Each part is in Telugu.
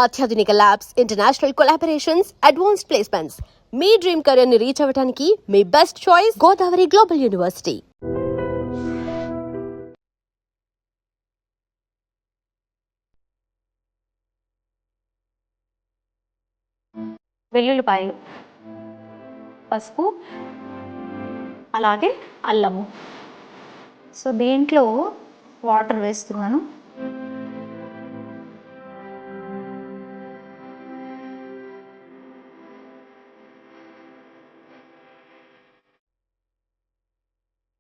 అత్యాధునిక labs, international collaborations, advanced placements. మీ డ్రీమ్ కెరీర్ ని రీచ్ అవ్వడానికి మీ best choice Godavari global university. వెల్లుల్లిపాయలు, పసుపు, అలాగే అల్లము. సో దీంట్లో వాటర్ వేస్తున్నాను.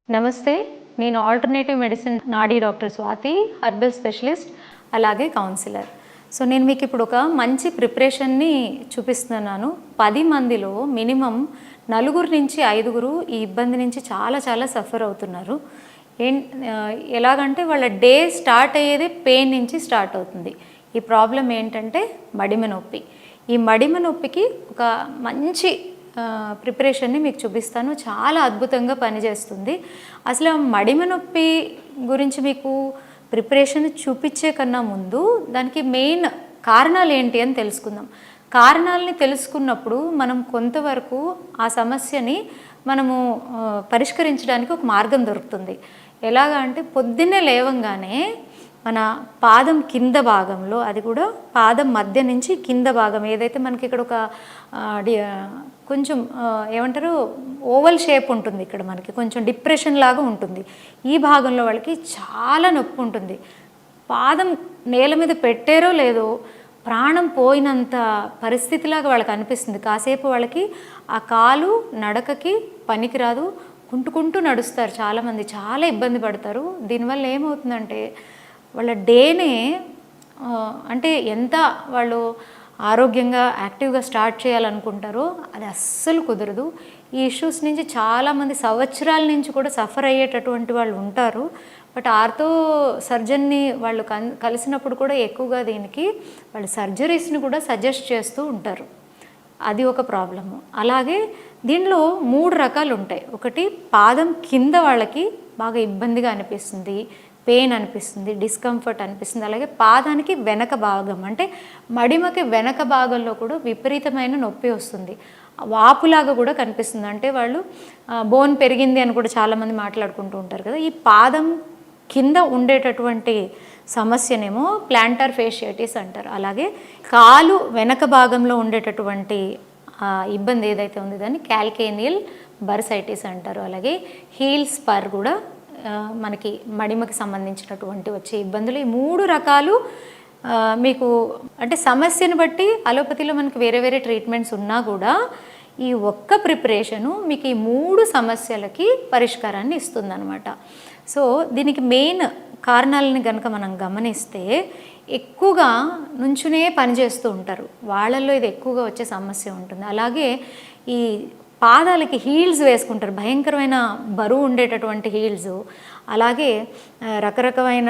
నమస్తే, నేను ఆల్టర్నేటివ్ మెడిసిన్ నాడీ డాక్టర్ స్వాతి, హర్బల్ స్పెషలిస్ట్, అలాగే కౌన్సిలర్. సో నేను మీకు ఇప్పుడు ఒక మంచి ప్రిపరేషన్ని చూపిస్తున్నాను. 10 మందిలో మినిమం 4 నుంచి 5 ఈ ఇబ్బంది నుంచి చాలా సఫర్ అవుతున్నారు. ఎలాగంటే వాళ్ళ డే స్టార్ట్ అయ్యేది పెయిన్ నుంచి స్టార్ట్ అవుతుంది. ఈ ప్రాబ్లం ఏంటంటే మడిమ నొప్పి. ఈ మడిమ నొప్పికి ఒక మంచి ప్రిపరేషన్ని మీకు చూపిస్తాను. చాలా అద్భుతంగా పనిచేస్తుంది. అసలు మడిమ నొప్పి గురించి మీకు ప్రిపరేషన్ చూపించే కన్నా ముందు దానికి మెయిన్ కారణాలు ఏంటి అని తెలుసుకుందాం. కారణాలని తెలుసుకున్నప్పుడు మనం కొంతవరకు ఆ సమస్యని మనము పరిష్కరించడానికి ఒక మార్గం దొరుకుతుంది. ఎలాగా అంటే పొద్దున్నే లేవంగానే మన పాదం కింద భాగంలో, అది కూడా పాదం మధ్య నుంచి కింద భాగం ఏదైతే మనకి ఇక్కడ ఒక కొంచెం ఏమంటారు ఓవల్ షేప్ ఉంటుంది, ఇక్కడ మనకి కొంచెం డిప్రెషన్ లాగా ఉంటుంది. ఈ భాగంలో వాళ్ళకి చాలా నొప్పి ఉంటుంది. పాదం నేల మీద పెట్టారో లేదో ప్రాణం పోయినంత పరిస్థితిలాగా వాళ్ళకి అనిపిస్తుంది. కాసేపు వాళ్ళకి ఆ కాలు నడకకి పనికిరాదు, కుంటుకుంటూ నడుస్తారు. చాలామంది చాలా ఇబ్బంది పడతారు. దీనివల్ల ఏమవుతుందంటే వాళ్ళ డేనే అంటే ఎంత వాళ్ళు ఆరోగ్యంగా యాక్టివ్గా స్టార్ట్ చేయాలనుకుంటారో అది అస్సలు కుదరదు. ఈ ఇష్యూస్ నుంచి చాలామంది సంవత్సరాల నుంచి కూడా సఫర్ అయ్యేటటువంటి వాళ్ళు ఉంటారు. బట్ ఆర్థో సర్జన్ని వాళ్ళు కలిసినప్పుడు కూడా ఎక్కువగా దీనికి వాళ్ళు సర్జరీస్ని కూడా సజెస్ట్ చేస్తూ ఉంటారు. అది ఒక ప్రాబ్లము. అలాగే దీనిలో 3 రకాలు ఉంటాయి. ఒకటి పాదం కింద వాళ్ళకి బాగా ఇబ్బందిగా అనిపిస్తుంది, పెయిన్ అనిపిస్తుంది, డిస్కంఫర్ట్ అనిపిస్తుంది. అలాగే పాదానికి వెనక భాగం అంటే మడిమకి వెనక భాగంలో కూడా విపరీతమైన నొప్పి వస్తుంది, వాపులాగా కూడా కనిపిస్తుంది. అంటే వాళ్ళు బోన్ పెరిగింది అని కూడా చాలామంది మాట్లాడుకుంటూ ఉంటారు కదా. ఈ పాదం కింద ఉండేటటువంటి సమస్యనేమో ప్లాంటార్ ఫేషియటిస్ అంటారు. అలాగే కాలు వెనక భాగంలో ఉండేటటువంటి ఇబ్బంది ఏదైతే ఉందో దాన్ని క్యాల్కేనియల్ బర్సైటిస్ అంటారు. అలాగే హీల్ స్పర్ కూడా మనకి మడిమకి సంబంధించినటువంటి వచ్చే ఇబ్బందులు. ఈ 3 రకాలు మీకు అంటే సమస్యను బట్టి అలోపతిలో మనకి వేరే ట్రీట్మెంట్స్ ఉన్నా కూడా ఈ ఒక్క ప్రిపరేషను మీకు ఈ 3 సమస్యలకి పరిష్కారాన్ని ఇస్తుందన్నమాట. సో దీనికి మెయిన్ కారణాలని కనుక మనం గమనిస్తే ఎక్కువగా నుంచునే పనిచేస్తూ ఉంటారు, వాళ్ళల్లో ఇది ఎక్కువగా వచ్చే సమస్య ఉంటుంది. అలాగే ఈ పాదాలకి హీల్స్ వేసుకుంటారు, భయంకరమైన బరువు ఉండేటటువంటి హీల్స్. అలాగే రకరకమైన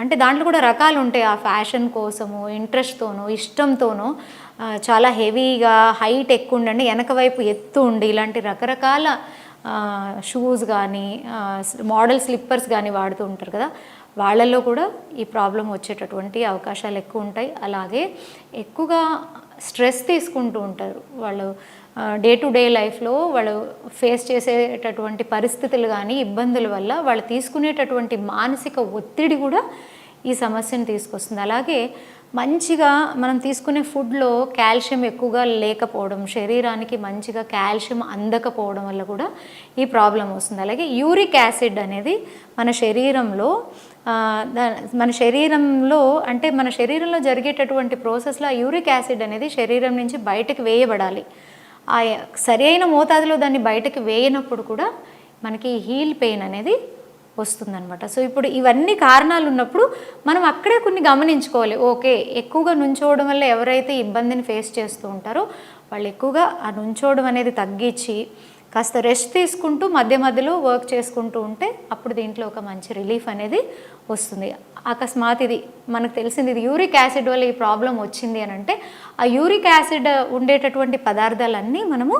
అంటే దాంట్లో కూడా రకాలు ఉంటాయి. ఆ ఫ్యాషన్ కోసము, ఇంట్రెస్ట్తోనో, ఇష్టంతోనో చాలా హెవీగా హైట్ ఎక్కువ ఉండండి, వెనక వైపు ఎత్తు ఉండి, ఇలాంటి రకరకాల షూస్ కానీ మోడల్ స్లిప్పర్స్ కానీ వాడుతూ ఉంటారు కదా. వాళ్ళల్లో కూడా ఈ ప్రాబ్లం వచ్చేటటువంటి అవకాశాలు ఎక్కువ ఉంటాయి. అలాగే ఎక్కువగా స్ట్రెస్ తీసుకుంటూ ఉంటారు వాళ్ళు. డే టు డే లైఫ్లో వాళ్ళు ఫేస్ చేసేటటువంటి పరిస్థితులు కానీ ఇబ్బందుల వల్ల వాళ్ళు తీసుకునేటటువంటి మానసిక ఒత్తిడి కూడా ఈ సమస్యను తీసుకొస్తుంది. అలాగే మంచిగా మనం తీసుకునే ఫుడ్లో కాల్షియం ఎక్కువగా లేకపోవడం, శరీరానికి మంచిగా కాల్షియం అందకపోవడం వల్ల కూడా ఈ ప్రాబ్లం వస్తుంది. అలాగే యూరిక్ యాసిడ్ అనేది మన శరీరంలో అంటే మన శరీరంలో జరిగేటటువంటి ప్రాసెస్లో ఆ యూరిక్ యాసిడ్ అనేది శరీరం నుంచి బయటకు వేయబడాలి. ఆ సరైన మోతాదులో దాన్ని బయటకు వేయనప్పుడు కూడా మనకి హీల్ పెయిన్ అనేది వస్తుందన్నమాట. సో ఇప్పుడు ఇవన్నీ కారణాలు ఉన్నప్పుడు మనం అక్కడే కొన్ని గమనించుకోవాలి. ఓకే, ఎక్కువగా నుంచోవడం వల్ల ఎవరైతే ఇబ్బందిని ఫేస్ చేస్తూ ఉంటారో వాళ్ళు ఎక్కువగా ఆ నుంచోవడం అనేది తగ్గించి కాస్త రెస్ట్ తీసుకుంటూ మధ్యలో వర్క్ చేసుకుంటూ ఉంటే అప్పుడు దీంట్లో ఒక మంచి రిలీఫ్ అనేది వస్తుంది. అకస్మాత్ ఇది మనకు తెలిసింది, ఇది యూరిక్ యాసిడ్ వల్ల ఈ ప్రాబ్లం వచ్చింది అని అంటే ఆ యూరిక్ యాసిడ్ ఉండేటటువంటి పదార్థాలన్నీ మనము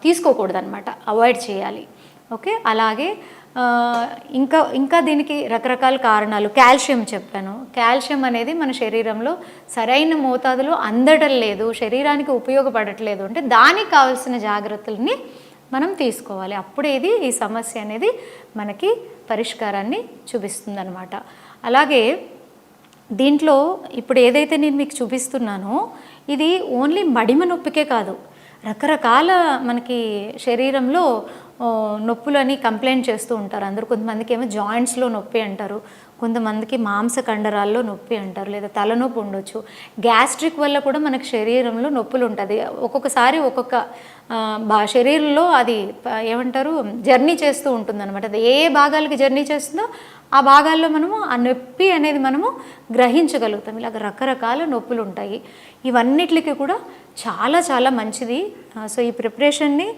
తీసుకోకూడదు అనమాట, అవాయిడ్ చేయాలి. ఓకే. అలాగే ఇంకా దీనికి రకరకాల కారణాలు. కాల్షియం చెప్పాను. కాల్షియం అనేది మన శరీరంలో సరైన మోతాదులో అందడం లేదు, శరీరానికి ఉపయోగపడట్లేదు అంటే దానికి కావాల్సిన జాగ్రత్తల్ని మనం తీసుకోవాలి. అప్పుడే ఈ సమస్య అనేది మనకి పరిష్కారాన్ని చూపిస్తుంది అనమాట. అలాగే దీంట్లో ఇప్పుడు ఏదైతే నేను మీకు చూపిస్తున్నానో ఇది ఓన్లీ మడిమ నొప్పికే కాదు, రకరకాల మనకి శరీరంలో నొప్పులని కంప్లైంట్ చేస్తూ ఉంటారు అందరూ. కొంతమందికి ఏమో జాయింట్స్లో నొప్పి అంటారు, కొంతమందికి మాంస కండరాల్లో నొప్పి అంటారు, లేదా తలనొప్పి ఉండొచ్చు. గ్యాస్ట్రిక్ వల్ల కూడా మనకి శరీరంలో నొప్పులు ఉంటుంది. ఒక్కొక్కసారి ఒక్కొక్క శరీరంలో అది ఏమంటారు జర్నీ చేస్తూ ఉంటుంది అనమాట. అది ఏ భాగాలకి జర్నీ చేస్తుందో ఆ భాగాల్లో మనము ఆ నొప్పి అనేది మనము గ్రహించగలుగుతాం. ఇలాగ రకరకాల నొప్పులు ఉంటాయి. ఇవన్నిటికి కూడా చాలా చాలా మంచిది. సో ఈ ప్రిపరేషన్ని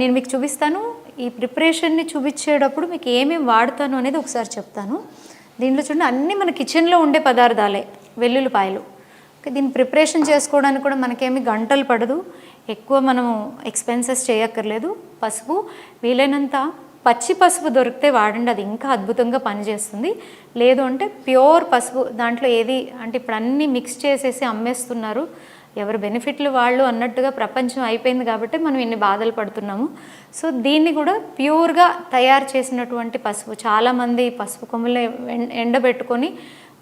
నేను మీకు చూపిస్తాను. ఈ ప్రిపరేషన్ని చూపించేటప్పుడు మీకు ఏమేమి వాడతాను అనేది ఒకసారి చెప్తాను. దీంట్లో చూడండి అన్నీ మన కిచెన్లో ఉండే పదార్థాలే. వెల్లుల్లిపాయలు, దీన్ని ప్రిపరేషన్ చేసుకోవడానికి కూడా మనకేమి గంటలు పడదు, ఎక్కువ మనము ఎక్స్పెన్సెస్ చేయక్కర్లేదు. పసుపు వీలైనంత పచ్చి పసుపు దొరికితే వాడండి, అది ఇంకా అద్భుతంగా పనిచేస్తుంది. లేదు అంటే ప్యూర్ పసుపు, దాంట్లో ఏది అంటే ఇప్పుడు అన్నీ మిక్స్ చేసేసి అమ్మేస్తున్నారు, ఎవరి బెనిఫిట్లు వాళ్ళు అన్నట్టుగా ప్రపంచం అయిపోయింది కాబట్టి మనం ఇన్ని బాధలు పడుతున్నాము. సో దీన్ని కూడా ప్యూర్గా తయారు చేసినటువంటి పసుపు, చాలామంది పసుపు కొమ్ములు ఎండబెట్టుకొని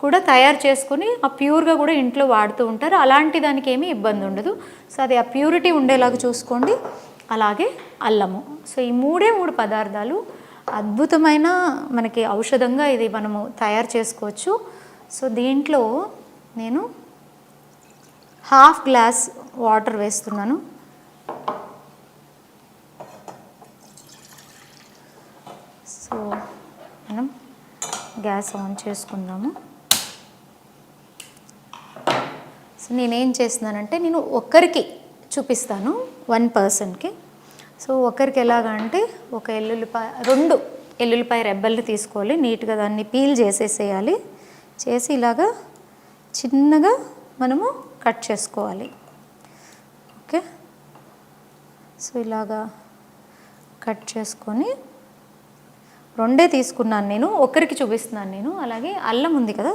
కూడా తయారు చేసుకొని ఆ ప్యూర్గా కూడా ఇంట్లో వాడుతూ ఉంటారు. అలాంటి దానికి ఏమీ ఇబ్బంది ఉండదు. సో అది ఆ ప్యూరిటీ ఉండేలాగా చూసుకోండి. అలాగే అల్లము. సో ఈ మూడు పదార్థాలు అద్భుతమైన మనకి ఔషధంగా ఇది మనము తయారు చేసుకోవచ్చు. సో దీంట్లో నేను 1/2 గ్లాస్ వాటర్ వేస్తున్నాను. సో మనం గ్యాస్ ఆన్ చేసుకుందాము. సో నేనేం చేస్తున్నానంటే నేను ఒక్కరికి చూపిస్తాను, 1 పర్సన్కి. సో ఒకరికి ఎలాగా అంటే ఒక 2 ఎల్లుల్లిపాయ రెబ్బల్ని తీసుకోవాలి, నీట్గా దాన్ని పీల్ చేసేసేయాలి. చేసి ఇలాగా చిన్నగా మనము కట్ చేసుకోవాలి. ఓకే, సో ఇలాగా కట్ చేసుకొని 2 తీసుకున్నాను నేను, ఒకరికి చూపిస్తున్నాను నేను. అలాగే అల్లం ఉంది కదా,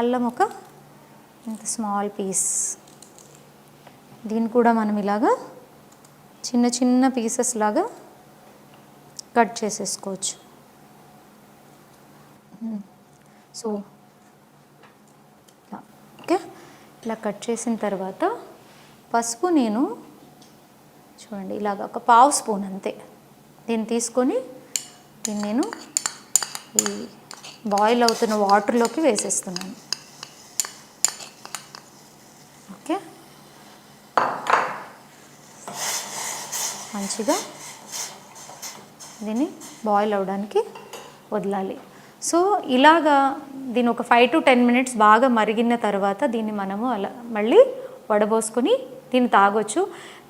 అల్లం ఒక ఇంత స్మాల్ పీస్, దీన్ని కూడా మనం ఇలాగా చిన్న చిన్న పీసెస్ లాగా కట్ చేసేసుకోవచ్చు. సో ఓకే, ఇలా కట్ చేసిన తర్వాత పసుపు నేను చూడండి ఇలాగ ఒక 1/2 స్పూన్ అంతే, దీన్ని తీసుకొని దీన్ని నేను ఈ బాయిల్ అవుతున్న వాటర్లోకి వేసేస్తున్నాను. ఓకే, మంచిగా దీన్ని బాయిల్ అవ్వడానికి వదలాలి. సో ఇలాగా దీన్ని ఒక 5 to 10 minutes బాగా మరిగిన తర్వాత దీన్ని మనము అలా మళ్ళీ వడబోసుకొని దీన్ని తాగొచ్చు.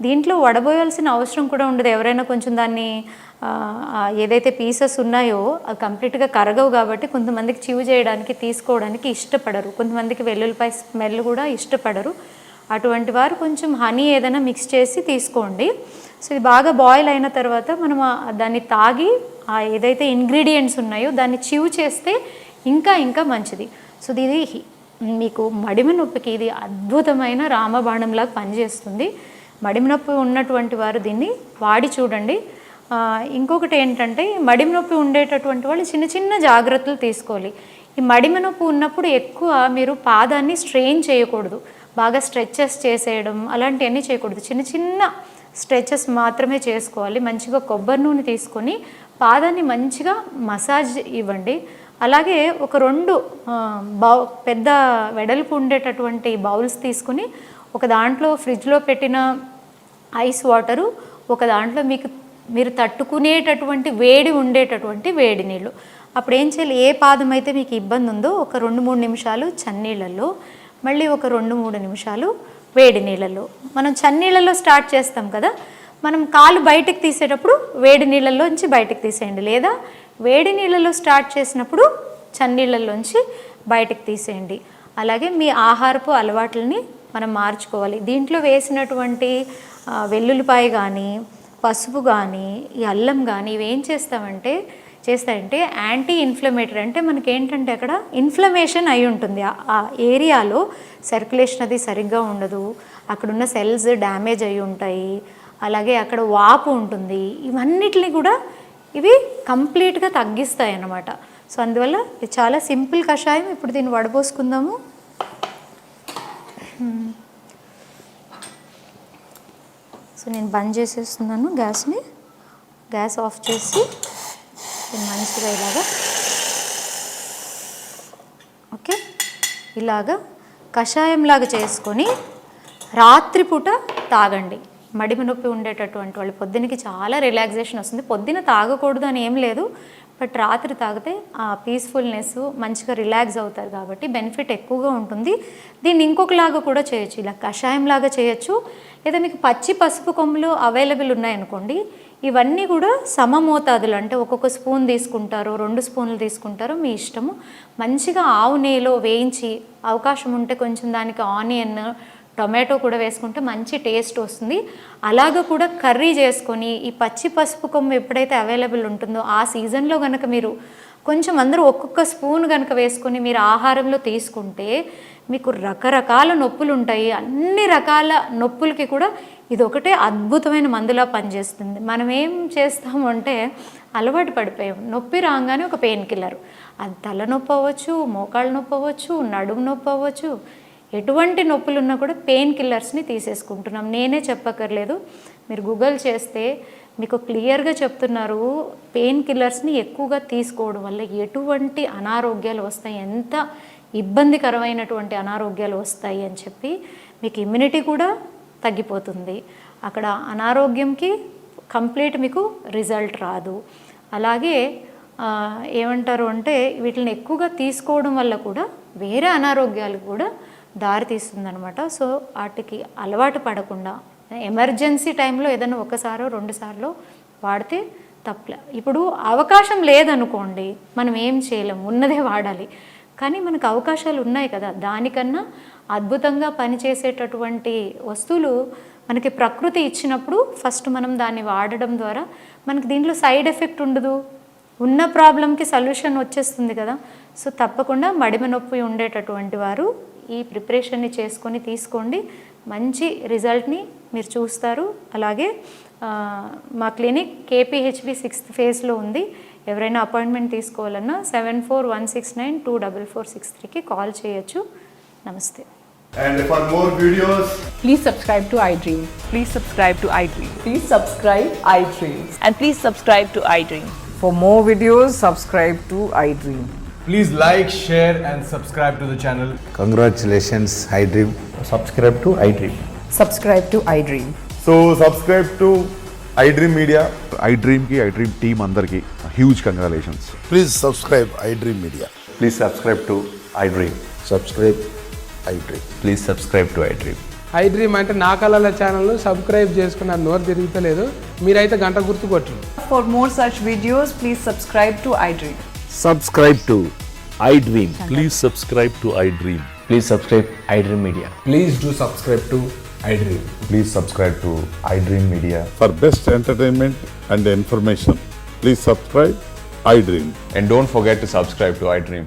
దీంట్లో వడబోయాల్సిన అవసరం కూడా ఉండదు. ఎవరైనా కొంచెం దాన్ని ఏదైతే పీసెస్ ఉన్నాయో అది కంప్లీట్గా కరగవు కాబట్టి కొంతమందికి చివ్ చేయడానికి తీసుకోవడానికి ఇష్టపడరు, కొంతమందికి వెల్లుల్లిపాయ స్మెల్ కూడా ఇష్టపడరు. అటువంటి వారు కొంచెం హనీ ఏదైనా మిక్స్ చేసి తీసుకోండి. సో ఇది బాగా బాయిల్ అయిన తర్వాత మనం దాన్ని తాగి ఏదైతే ఇంగ్రీడియంట్స్ ఉన్నాయో దాన్ని చివ్ చేస్తే ఇంకా ఇంకా మంచిది. సో ఇది మీకు మడిమ నొప్పికి ఇది అద్భుతమైన రామబాణంలాగా పనిచేస్తుంది. మడిమ నొప్పి ఉన్నటువంటి వారు దీన్ని వాడి చూడండి. ఇంకొకటి ఏంటంటే మడిమ నొప్పి ఉండేటటువంటి వాళ్ళు చిన్న చిన్న జాగ్రత్తలు తీసుకోవాలి. ఈ మడిమ నొప్పి ఉన్నప్పుడు ఎక్కువ మీరు పాదాన్ని స్ట్రెయిన్ చేయకూడదు, బాగా స్ట్రెచెస్ చేసేయడం అలాంటివన్నీ చేయకూడదు. చిన్న చిన్న స్ట్రెచెస్ మాత్రమే చేసుకోవాలి. మంచిగా కొబ్బరి నూనె తీసుకొని పాదాన్ని మంచిగా మసాజ్ ఇవ్వండి. అలాగే ఒక 2 పెద్ద వెడల్పు ఉండేటటువంటి బౌల్స్ తీసుకుని ఒక దాంట్లో ఫ్రిడ్జ్లో పెట్టిన ఐస్ వాటరు, ఒక దాంట్లో మీరు తట్టుకునేటటువంటి వేడి ఉండేటటువంటి వేడి నీళ్ళు. అప్పుడు ఏం చేయాలి, ఏ పాదం అయితే మీకు ఇబ్బంది ఉందో ఒక 2-3 నిమిషాలు చన్నీళ్ళల్లో, మళ్ళీ ఒక 2-3 నిమిషాలు వేడి నీళ్ళల్లో. మనం చన్నీళ్ళల్లో స్టార్ట్ చేస్తాం కదా, మనం కాలు బయటకు తీసేటప్పుడు వేడి నీళ్ళల్లోంచి బయటకు తీసేయండి, లేదా వేడి నీళ్ళలో స్టార్ట్ చేసినప్పుడు చన్నీళ్ళల్లోంచి బయటకు తీసేయండి. అలాగే మీ ఆహారపు అలవాట్లని మనం మార్చుకోవాలి. దీంట్లో వేసినటువంటి వెల్లుల్లిపాయ కానీ పసుపు కానీ ఈ అల్లం కానీ ఇవేం చేస్తామంటే చేస్తాయంటే యాంటీ ఇన్ఫ్లమేటరీ, అంటే మనకి ఏంటంటే అక్కడ ఇన్ఫ్లమేషన్ అయి ఉంటుంది, ఆ ఏరియాలో సర్క్యులేషన్ అది సరిగ్గా ఉండదు, అక్కడున్న సెల్స్ డ్యామేజ్ అయి ఉంటాయి, అలాగే అక్కడ వాపు ఉంటుంది, ఇవన్నిటిని కూడా ఇవి కంప్లీట్గా తగ్గిస్తాయి అన్నమాట. సో అందువల్ల ఇది చాలా సింపుల్ కషాయం. ఇప్పుడు దీన్ని వడపోసుకుందాము. సో నేను బంద్ చేసేస్తున్నాను గ్యాస్ని. గ్యాస్ ఆఫ్ చేసి దీన్ని మంచిగా ఇలాగా ఓకే ఇలాగా కషాయంలాగా చేసుకొని రాత్రిపూట తాగండి. మడిమ నొప్పి ఉండేటటువంటి వాళ్ళు పొద్దునకి చాలా రిలాక్సేషన్ వస్తుంది. పొద్దున తాగకూడదు అని ఏం లేదు, బట్ రాత్రి తాగితే ఆ పీస్ఫుల్నెస్ మంచిగా రిలాక్స్ అవుతారు కాబట్టి బెనిఫిట్ ఎక్కువగా ఉంటుంది. దీన్ని ఇంకొకలాగా కూడా చేయొచ్చు, ఇలా కషాయంలాగా చేయొచ్చు, లేదా మీకు పచ్చి పసుపు కొమ్ములు అవైలబుల్ ఉన్నాయనుకోండి, ఇవన్నీ కూడా సమమోతాదులు, అంటే ఒక్కొక్క స్పూన్ తీసుకుంటారు, 2 స్పూన్లు తీసుకుంటారు, మీ ఇష్టము. మంచిగా ఆవు నెయ్యిలో వేయించి, అవకాశం ఉంటే కొంచెం దానికి ఆనియన్ టొమాటో కూడా వేసుకుంటే మంచి టేస్ట్ వస్తుంది. అలాగ కూడా కర్రీ చేసుకొని ఈ పచ్చి పసుపు కొమ్ము ఎప్పుడైతే అవైలబుల్ ఉంటుందో ఆ సీజన్లో కనుక మీరు కొంచెం అందరూ ఒక్కొక్క స్పూన్ కనుక వేసుకొని మీరు ఆహారంలో తీసుకుంటే మీకు రకరకాల నొప్పులు ఉంటాయి. అన్ని రకాల నొప్పులకి కూడా ఇది ఒకటే అద్భుతమైన మందులా పనిచేస్తుంది. మనం ఏం చేస్తాము అంటే అలవాటు పడిపోయాం, నొప్పి రాగానే ఒక పెయిన్ కిల్లర్, అది తలనొప్పి అవ్వచ్చు, మోకాళ్ళ నొప్పి అవ్వచ్చు, నడుము నొప్పి అవ్వచ్చు, ఎటువంటి నొప్పులు ఉన్నా కూడా పెయిన్ కిల్లర్స్ని తీసేసుకుంటున్నాం. నేనే చెప్పక్కర్లేదు, మీరు గూగుల్ చేస్తే మీకు క్లియర్గా చెప్తున్నారు పెయిన్ కిల్లర్స్ని ఎక్కువగా తీసుకోవడం వల్ల ఎటువంటి అనారోగ్యాలు వస్తాయి, ఎంత ఇబ్బందికరమైనటువంటి అనారోగ్యాలు వస్తాయి అని చెప్పి. మీకు ఇమ్యూనిటీ కూడా తగ్గిపోతుంది, అక్కడ అనారోగ్యంకి కంప్లీట్ మీకు రిజల్ట్ రాదు. అలాగే ఏమంటారు అంటే వీటిని ఎక్కువగా తీసుకోవడం వల్ల కూడా వేరే అనారోగ్యాలు కూడా దారితీస్తుందనమాట. సో వాటికి అలవాటు పడకుండా ఎమర్జెన్సీ టైంలో ఏదైనా 1 or 2 సార్లు వాడితే తప్పలే. ఇప్పుడు అవకాశం లేదనుకోండి, మనం ఏం చేయలేం, ఉన్నదే వాడాలి. కానీ మనకు అవకాశాలు ఉన్నాయి కదా, దానికన్నా అద్భుతంగా పనిచేసేటటువంటి వస్తువులు మనకి ప్రకృతి ఇచ్చినప్పుడు ఫస్ట్ మనం దాన్ని వాడడం ద్వారా మనకి దీంట్లో సైడ్ ఎఫెక్ట్ ఉండదు, ఉన్న ప్రాబ్లంకి సొల్యూషన్ వచ్చేస్తుంది కదా. సో తప్పకుండా మడిమ నొప్పి ఉండేటటువంటి వారు ఈ ప్రిపరేషన్ని చేసుకొని తీసుకోండి, మంచి రిజల్ట్ని మీరు చూస్తారు. అలాగే మా క్లినిక్ KPHB 6th phase ఉంది. ఎవరైనా అపాయింట్మెంట్ తీసుకోవాలన్నా 7416924463కి కాల్ చేయొచ్చు. నమస్తే. And for more videos, Please subscribe to iDream. Please subscribe to iDream. Please subscribe iDream. And please subscribe to iDream. For more videos, subscribe to iDream. please like, share and subscribe to the channel. Congratulations, iDream. Subscribe to iDream. Subscribe to iDream. So subscribe to iDream Media. iDream ki iDream team andarki huge congratulations. Please subscribe iDream Media. Please subscribe to iDream. Subscribe iDream. Please subscribe to iDream. iDream అంటే నా కళల ఛానల్ సబ్స్క్రైబ్ చేసుకున్న నోరు తిరుగుతలేదు, మీరైతే గంట గుర్తు కొట్టండి. For more such videos, please subscribe to iDream. Subscribe to iDream. Please subscribe to iDream. Please subscribe iDream Media. Please do subscribe to iDream. Please subscribe to iDream Media. For best entertainment and information, please subscribe iDream. And don't forget to subscribe to iDream.